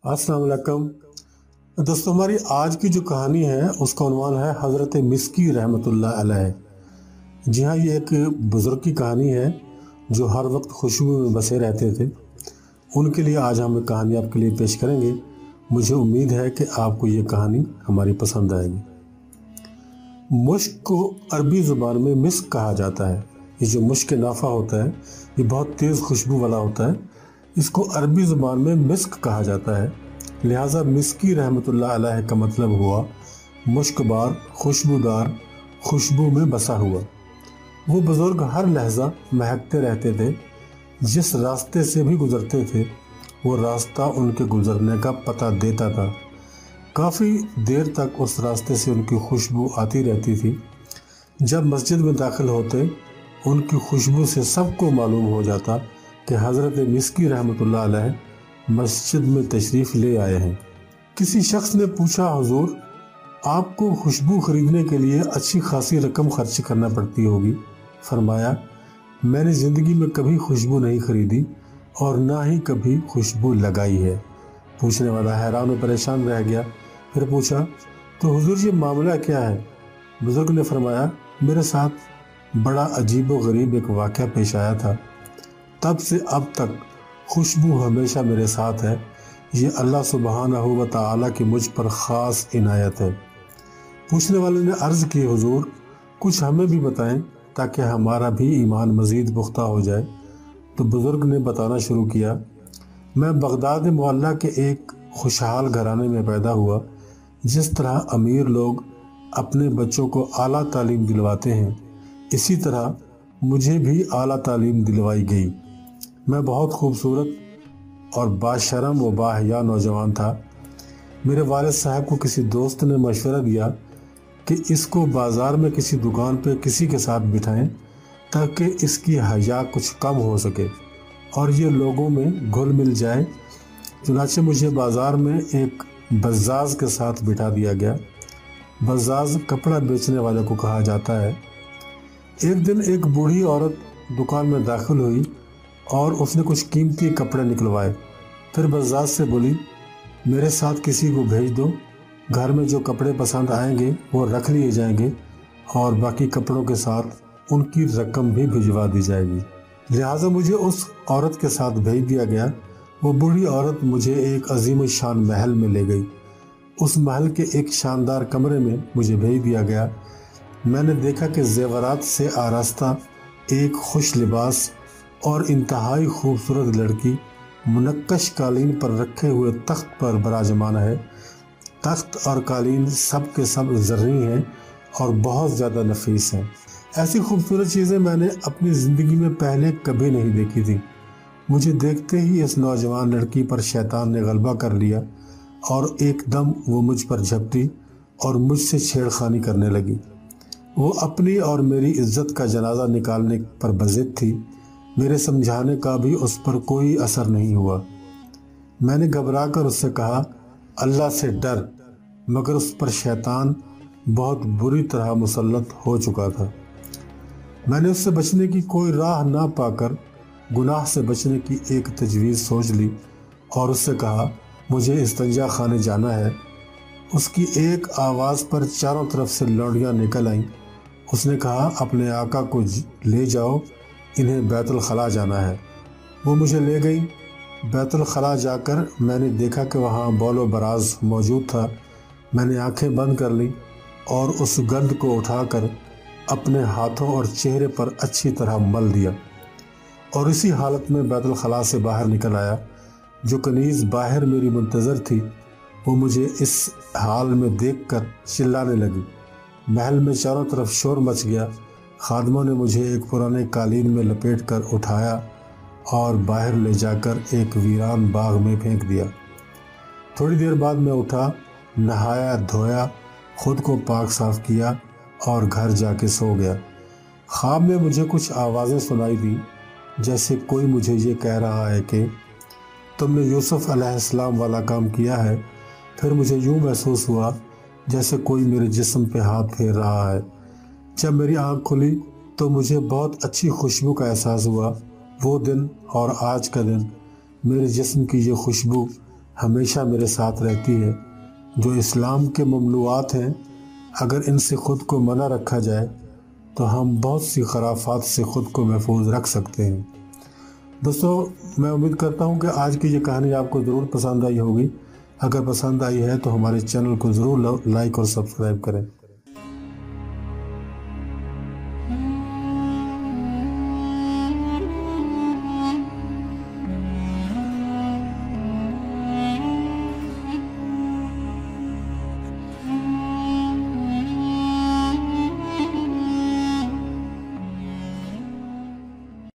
अस्सलाम वालेकुम दोस्तों। हमारी आज की जो कहानी है उसका उन्वान है हज़रत मिस्की रहमतुल्लाह अलैह। जी हाँ, ये एक बुज़ुर्ग की कहानी है जो हर वक्त खुशबू में बसे रहते थे। उनके लिए आज हम एक कहानी आपके लिए पेश करेंगे। मुझे उम्मीद है कि आपको ये कहानी हमारी पसंद आएगी। मुश्क को अरबी ज़ुबान में मिस्क कहा जाता है। ये जो मुश्क नाफा होता है ये बहुत तेज़ खुशबू वाला होता है। इसको अरबी ज़ुबान में मिस्क कहा जाता है। लिहाजा मिस्की रहमतुल्लाह अलैह का मतलब हुआ मुश्कबार, खुशबूदार, खुशबू में बसा हुआ। वो बुज़ुर्ग हर लहजा महकते रहते थे। जिस रास्ते से भी गुज़रते थे वो रास्ता उनके गुज़रने का पता देता था। काफ़ी देर तक उस रास्ते से उनकी खुशबू आती रहती थी। जब मस्जिद में दाखिल होते उनकी खुशबू से सबको मालूम हो जाता कि हज़रत मिस्की रहमतुल्लाह अलैह मस्जिद में तशरीफ़ ले आए हैं। किसी शख्स ने पूछा, हुजूर आपको खुशबू खरीदने के लिए अच्छी खासी रकम खर्च करना पड़ती होगी। फरमाया, मैंने ज़िंदगी में कभी खुशबू नहीं खरीदी और ना ही कभी खुशबू लगाई है। पूछने वाला हैरान और परेशान रह गया। फिर पूछा, तो हुजूर ये मामला क्या है? बुजुर्ग ने फरमाया, मेरे साथ बड़ा अजीब व गरीब एक वाक़या पेश आया था। तब से अब तक खुशबू हमेशा मेरे साथ है। ये अल्लाह सुब्हानहू व तआला की मुझ पर ख़ास इनायत है। पूछने वाले ने अर्ज़ की, हुजूर कुछ हमें भी बताएं ताकि हमारा भी ईमान मज़ीद पुख्ता हो जाए। तो बुज़ुर्ग ने बताना शुरू किया, मैं बगदाद मोहल्ला के एक खुशहाल घराने में पैदा हुआ। जिस तरह अमीर लोग अपने बच्चों को आला तालीम दिलवाते हैं, इसी तरह मुझे भी आला तालीम दिलवाई गई। मैं बहुत खूबसूरत और बाशरम व बाहया नौजवान था। मेरे वालिद साहब को किसी दोस्त ने मशवरा दिया कि इसको बाज़ार में किसी दुकान पर किसी के साथ बिठाएं ताकि इसकी हया कुछ कम हो सके और ये लोगों में घुल मिल जाए। चुनाचे मुझे बाज़ार में एक बज़ाज़ के साथ बिठा दिया गया। बज़ाज़ कपड़ा बेचने वाले को कहा जाता है। एक दिन एक बूढ़ी औरत दुकान में दाखिल हुई और उसने कुछ कीमती कपड़े निकलवाए। फिर बज़ाज़ से बोली, मेरे साथ किसी को भेज दो, घर में जो कपड़े पसंद आएंगे वो रख लिए जाएंगे और बाकी कपड़ों के साथ उनकी रकम भी भिजवा दी जाएगी। लिहाजा मुझे उस औरत के साथ भेज दिया गया। वो बूढ़ी औरत मुझे एक अजीम शान महल में ले गई। उस महल के एक शानदार कमरे में मुझे भेज दिया गया। मैंने देखा कि ज़ेवरात से आरास्ता एक खुश लिबास और इंतहाई खूबसूरत लड़की मुनक्कश कालीन पर रखे हुए तख्त पर बराजमान है। तख्त और कालीन सब के सब ज़र्री हैं और बहुत ज़्यादा नफीस हैं। ऐसी खूबसूरत चीज़ें मैंने अपनी ज़िंदगी में पहले कभी नहीं देखी थी। मुझे देखते ही इस नौजवान लड़की पर शैतान ने गलबा कर लिया और एकदम वो मुझ पर झपटी और मुझसे छेड़खानी करने लगी। वो अपनी और मेरी इज्जत का जनाजा निकालने पर बज़िद थी। मेरे समझाने का भी उस पर कोई असर नहीं हुआ। मैंने घबरा कर उससे कहा, अल्लाह से डर, मगर उस पर शैतान बहुत बुरी तरह मुसल्लत हो चुका था। मैंने उससे बचने की कोई राह ना पाकर गुनाह से बचने की एक तजवीज़ सोच ली और उससे कहा, मुझे इस्तंजा खाने जाना है। उसकी एक आवाज़ पर चारों तरफ से लौंडियाँ निकल आईं। उसने कहा, अपने आका को ले जाओ, इन्हें बैतुल खला जाना है। वो मुझे ले गई। बैतुल खला जाकर मैंने देखा कि वहाँ बौलो बराज मौजूद था। मैंने आंखें बंद कर ली और उस गंध को उठाकर अपने हाथों और चेहरे पर अच्छी तरह मल दिया और इसी हालत में बैतुल खला से बाहर निकल आया। जो कनीज़ बाहर मेरी मुंतज़र थी वो मुझे इस हाल में देखकर चिल्लाने लगी। महल में चारों तरफ शोर मच गया। खादमों ने मुझे एक पुराने कालीन में लपेट कर उठाया और बाहर ले जाकर एक वीरान बाग में फेंक दिया। थोड़ी देर बाद मैं उठा, नहाया धोया, खुद को पाक साफ किया और घर जाके सो गया। ख्वाब में मुझे कुछ आवाज़ें सुनाई दी, जैसे कोई मुझे ये कह रहा है कि तुमने यूसुफ अलैहिस्सलाम वाला काम किया है। फिर मुझे यूँ महसूस हुआ जैसे कोई मेरे जिस्म पे हाथ फेर रहा है। जब मेरी आँख खुली तो मुझे बहुत अच्छी खुशबू का एहसास हुआ। वो दिन और आज का दिन मेरे जिस्म की ये खुशबू ہمیشہ میرے ساتھ رہتی ہے۔ جو اسلام کے ممنوعات ہیں، اگر ان سے خود کو منع رکھا جائے تو ہم بہت سی خرافات سے خود کو محفوظ رکھ سکتے ہیں۔ دوستو، میں امید کرتا ہوں کہ آج کی یہ کہانی آپ کو ضرور پسند آئی ہوگی۔ اگر پسند آئی ہے تو ہمارے چینل کو ضرور لائک اور سبسکرائب کریں۔